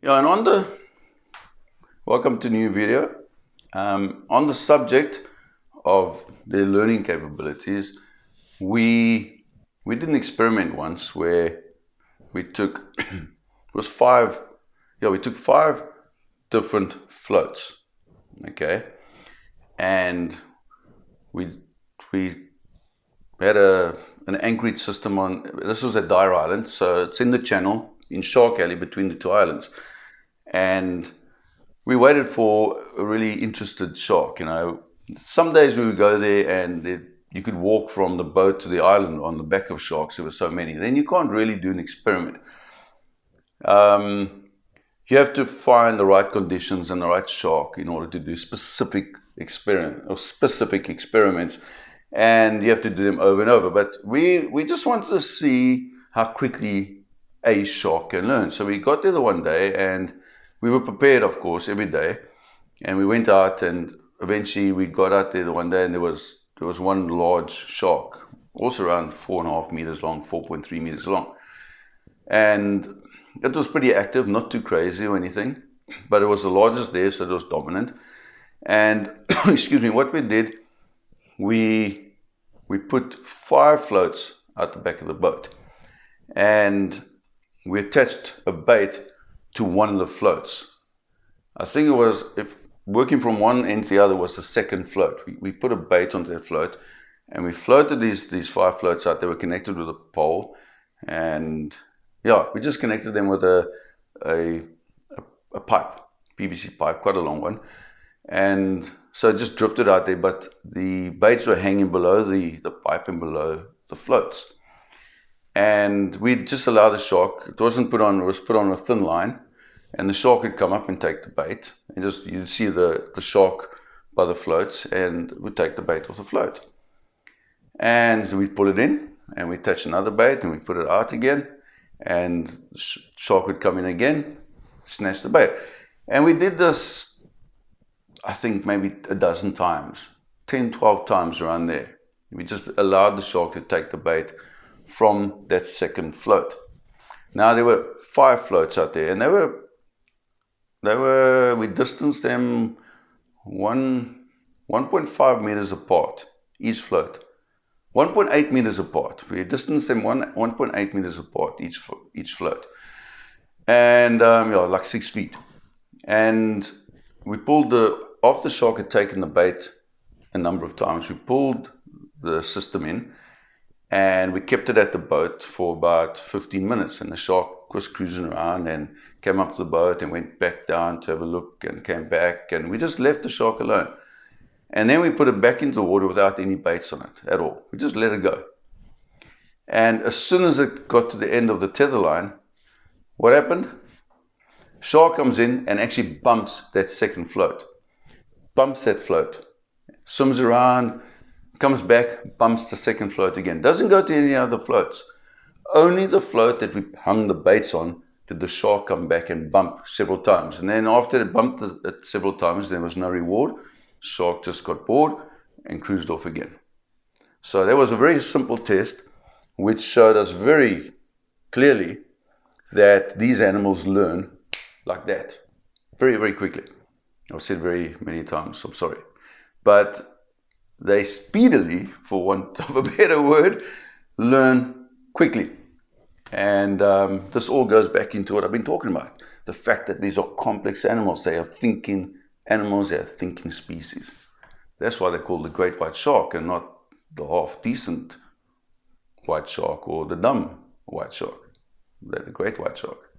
Yeah, and welcome to new video. On the subject of their learning capabilities, we did an experiment once where we took we took five different floats, okay, and we had an anchorage system on. This was at Dyer Island, so it's in the channel in Shark Alley between the two islands. And we waited for a really interested shark. Some days we would go there and you could walk from the boat to the island on the back of sharks. There were so many. Then you can't really do an experiment. You have to find the right conditions and the right shark in order to do specific experiments, and you have to do them over and over. But we just wanted to see how quickly a shark can learn. So we got there the one day, and we were prepared, of course, every day. And we went out, and eventually we got out there the one day, and there was one large shark, also around 4.5 meters long, 4.3 meters long. And it was pretty active, not too crazy or anything, but it was the largest there, so it was dominant. And excuse me, what we did, we put 5 floats out the back of the boat, and we attached a bait to one of the floats. I think it was, if working from one end to the other was the second float. We put a bait onto that float, and we floated these 5 floats out. They were connected with a pole, and yeah, we just connected them with a pipe, PVC pipe, quite a long one. And so it just drifted out there, but the baits were hanging below the pipe and below the floats. And we just allowed the shark, it was put on a thin line, and the shark would come up and take the bait. And you'd see the shark by the floats, and would take the bait off the float. And we'd pull it in, and we'd attach another bait, and we'd put it out again, and the shark would come in again, snatch the bait. And we did this, I think, maybe a dozen times, 10, 12 times around there. We just allowed the shark to take the bait from that second float. Now there were 5 floats out there, and we distanced them 1.5 meters apart, each float. 1.8 meters apart. We distanced them 1.8 meters apart, each float. And like 6 feet. And we pulled after the shark had taken the bait a number of times, we pulled the system in, and we kept it at the boat for about 15 minutes. And the shark was cruising around and came up to the boat and went back down to have a look and came back. And we just left the shark alone. And then we put it back into the water without any baits on it at all. We just let it go. And as soon as it got to the end of the tether line, what happened? Shark comes in and actually bumps that second float. Bumps that float. Swims around, comes back, bumps the second float again. Doesn't go to any other floats. Only the float that we hung the baits on did the shark come back and bump several times. And then after it bumped it several times, there was no reward. Shark just got bored and cruised off again. So that was a very simple test, which showed us very clearly that these animals learn like that, very, very quickly. I've said very many times, I'm sorry. But they speedily, for want of a better word, learn quickly. And this all goes back into what I've been talking about. The fact that these are complex animals. They are thinking animals, they are thinking species. That's why they're called the great white shark and not the half-decent white shark or the dumb white shark. They're the great white shark.